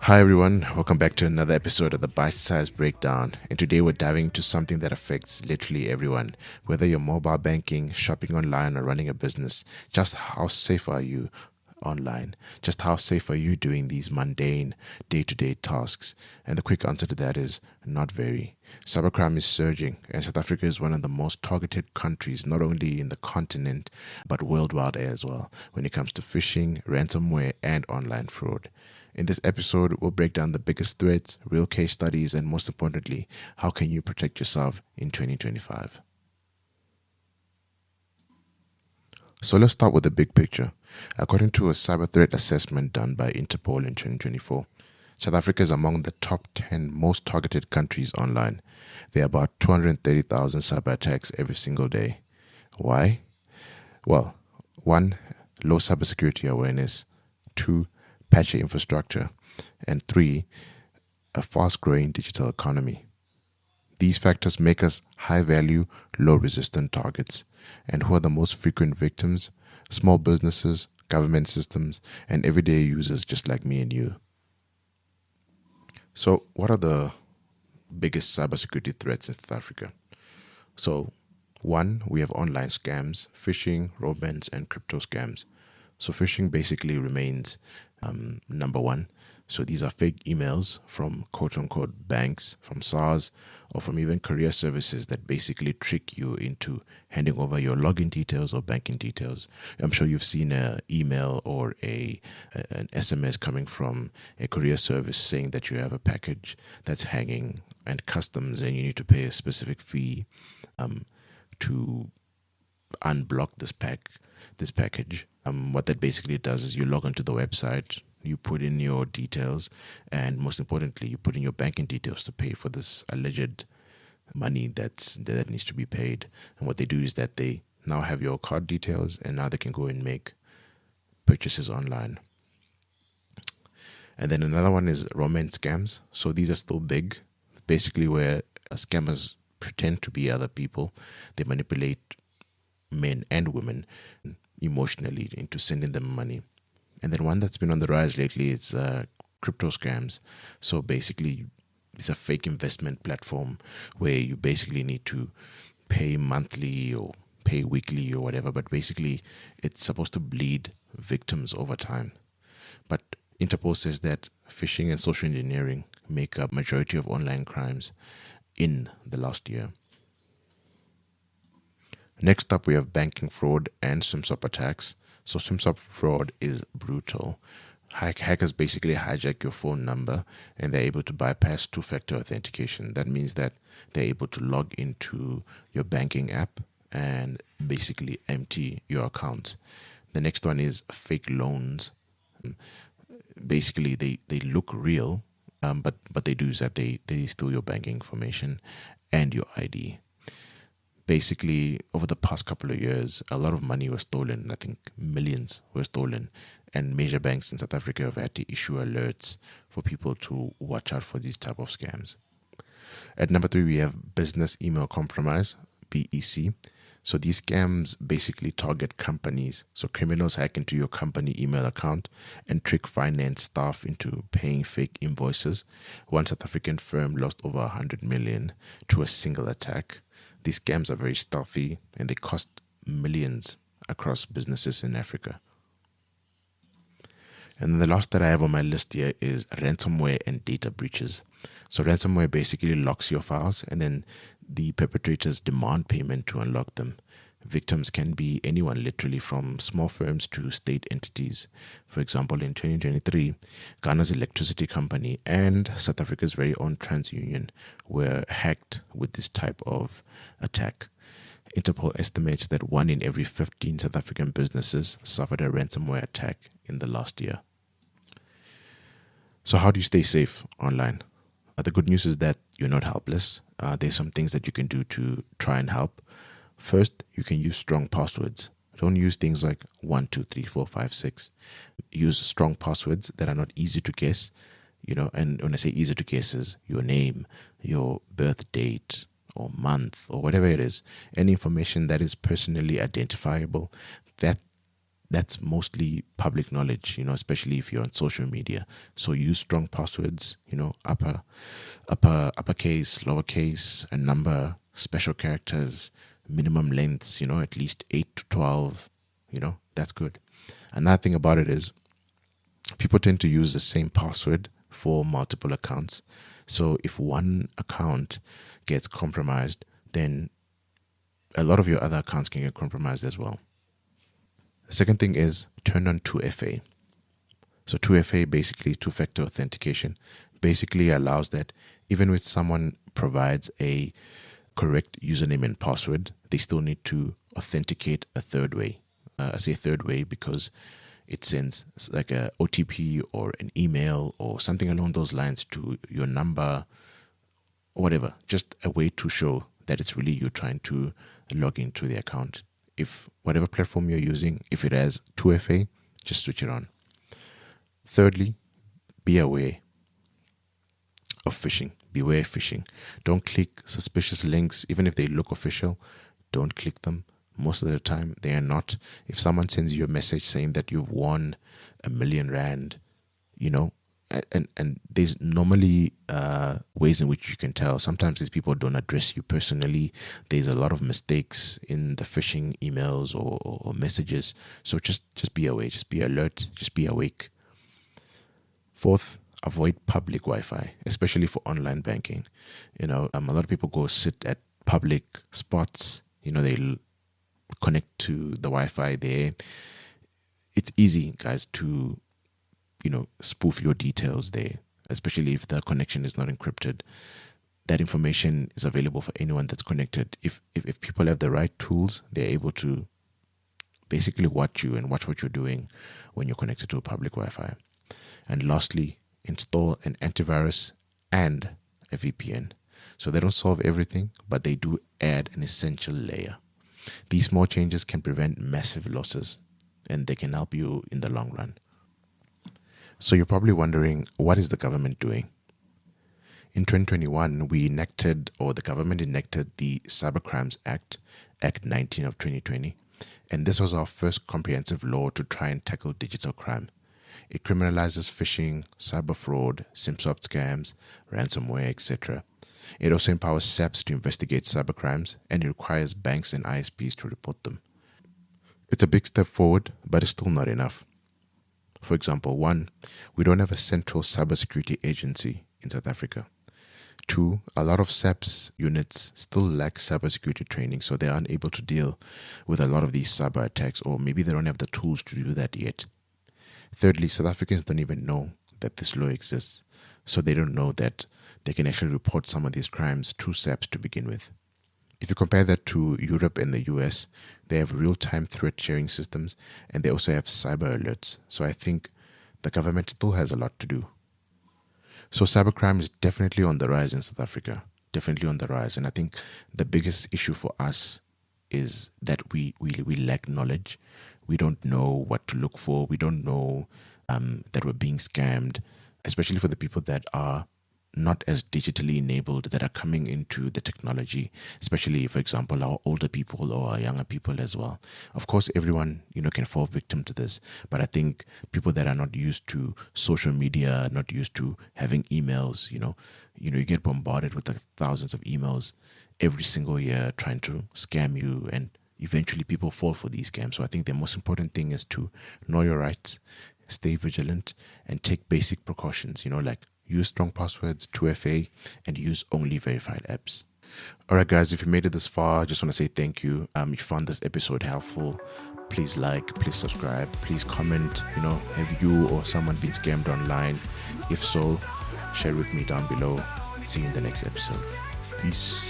Hi everyone, welcome back to another episode of the Bite Size Breakdown. And today we're diving into something that affects literally everyone. Whether you're mobile banking, shopping online, or running a business, just how safe are you online? Just how safe are you doing these mundane day-to-day tasks? And the quick answer to that is not very. Cybercrime is surging, and South Africa is one of the most targeted countries, not only in the continent, but worldwide as well, when it comes to phishing, ransomware, and online fraud. In this episode, we'll break down the biggest threats, real case studies, and most importantly, how can you protect yourself in 2025? So let's start with the big picture. According to a cyber threat assessment done by Interpol in 2024, South Africa is among the top 10 most targeted countries online. There are about 230,000 cyber attacks every single day. Why? Well, 1. Low cybersecurity awareness. 2. Patchy infrastructure. And 3. A fast-growing digital economy. These factors make us high-value, low-resistant targets. And who are the most frequent victims? Small businesses, government systems, and everyday users just like me and you. So what are the biggest cybersecurity threats in South Africa? So 1, we have online scams, phishing, romance, and crypto scams. So phishing basically remains number 1. So these are fake emails from quote-unquote banks, from SARS, or from even courier services that basically trick you into handing over your login details or banking details. I'm sure you've seen an email or an SMS coming from a courier service saying that you have a package that's hanging and customs and you need to pay a specific fee to unblock this package. What that basically does is you log onto the website, you put in your details, and most importantly, you put in your banking details to pay for this alleged money that needs to be paid. And what they do is that they now have your card details, and now they can go and make purchases online. And then another one is romance scams. So these are still big, basically where scammers pretend to be other people. They manipulate men and women emotionally into sending them money. And then one that's been on the rise lately is crypto scams. So basically, it's a fake investment platform where you basically need to pay monthly or pay weekly or whatever, but basically it's supposed to bleed victims over time. But Interpol says that phishing and social engineering make up majority of online crimes in the last year. Next up, we have banking fraud and SIM-swap attacks. So SIM-swap fraud is brutal. Hackers basically hijack your phone number and they're able to bypass two-factor authentication. That means that they're able to log into your banking app and basically empty your account. The next one is fake loans. Basically, they look real, but they do is that they steal your banking information and your ID. Basically, over the past couple of years, a lot of money was stolen. I think millions were stolen. And major banks in South Africa have had to issue alerts for people to watch out for these type of scams. At number 3, we have business email compromise, BEC. So these scams basically target companies. So criminals hack into your company email account and trick finance staff into paying fake invoices. One South African firm lost over 100 million to a single attack. These scams are very stealthy and they cost millions across businesses in Africa. And then the last that I have on my list here is ransomware and data breaches. So ransomware basically locks your files and then the perpetrators demand payment to unlock them. Victims can be anyone, literally from small firms to state entities. For example, in 2023, Ghana's electricity company and South Africa's very own TransUnion were hacked with this type of attack. Interpol estimates that 1 in every 15 South African businesses suffered a ransomware attack in the last year. So how do you stay safe online? The good news is that you're not helpless. There's some things that you can do to try and help. First, you can use strong passwords. Don't use things like 1, 2, 3, 4, 5, 6. Use strong passwords that are not easy to guess. And when I say easy to guess is your name, your birth date, or month, or whatever it is. Any information that is personally identifiable, that that's mostly public knowledge, especially if you're on social media. So use strong passwords, uppercase, lowercase, a number, special characters, minimum lengths, at least 8 to 12, that's good. Another thing about it is people tend to use the same password for multiple accounts. So if one account gets compromised, then a lot of your other accounts can get compromised as well. The second thing is turn on 2FA. So 2FA, basically two-factor authentication, basically allows that even if someone provides a correct username and password, they still need to authenticate a third way. I say third way because it sends like a OTP or an email or something along those lines to your number or whatever, just a way to show that it's really you trying to log into the account. If whatever platform you're using, if it has 2FA, just switch it on. Thirdly, be aware of phishing. Beware of phishing. Don't click suspicious links, even if they look official. Don't click them. Most of the time, they are not. If someone sends you a message saying that you've won R1 million, and there's normally ways in which you can tell. Sometimes these people don't address you personally. There's a lot of mistakes in the phishing emails or messages. So just be aware, just be alert, just be awake. Fourth, avoid public Wi-Fi, especially for online banking. A lot of people go sit at public spots. They connect to the Wi-Fi there. It's easy, guys, to spoof your details there, especially if the connection is not encrypted. That information is available for anyone that's connected. If people have the right tools, they're able to basically watch you and watch what you're doing when you're connected to a public Wi-Fi. And lastly, install an antivirus and a VPN. So they don't solve everything, but they do add an essential layer. These small changes can prevent massive losses, and they can help you in the long run. So you're probably wondering, what is the government doing? In 2021, the government enacted the Cybercrimes Act, Act 19 of 2020. And this was our first comprehensive law to try and tackle digital crime. It criminalizes phishing, cyber fraud, SIM-swap scams, ransomware, etc. It also empowers SAPs to investigate cybercrimes, and it requires banks and ISPs to report them. It's a big step forward, but it's still not enough. For example, 1, we don't have a central cybersecurity agency in South Africa. 2, a lot of SAPS units still lack cybersecurity training, so they are unable to deal with a lot of these cyber attacks, or maybe they don't have the tools to do that yet. Thirdly, South Africans don't even know that this law exists, so they don't know that they can actually report some of these crimes to SAPS to begin with. If you compare that to Europe and the US, they have real-time threat sharing systems, and they also have cyber alerts. So I think the government still has a lot to do. So cybercrime is definitely on the rise in South Africa, definitely on the rise. And I think the biggest issue for us is that we lack knowledge. We don't know what to look for. We don't know that we're being scammed, especially for the people that are not as digitally enabled, that are coming into the technology, especially, for example, our older people or our younger people as well. Of course, everyone, can fall victim to this, but I think people that are not used to social media, not used to having emails, you get bombarded with thousands of emails every single year trying to scam you, and eventually people fall for these scams. So I think the most important thing is to know your rights, stay vigilant, and take basic precautions, like use strong passwords, 2FA, and use only verified apps. All right, guys, if you made it this far, I just want to say thank you. If you found this episode helpful, please like, please subscribe, please comment. Have you or someone been scammed online? If so, share with me down below. See you in the next episode. Peace.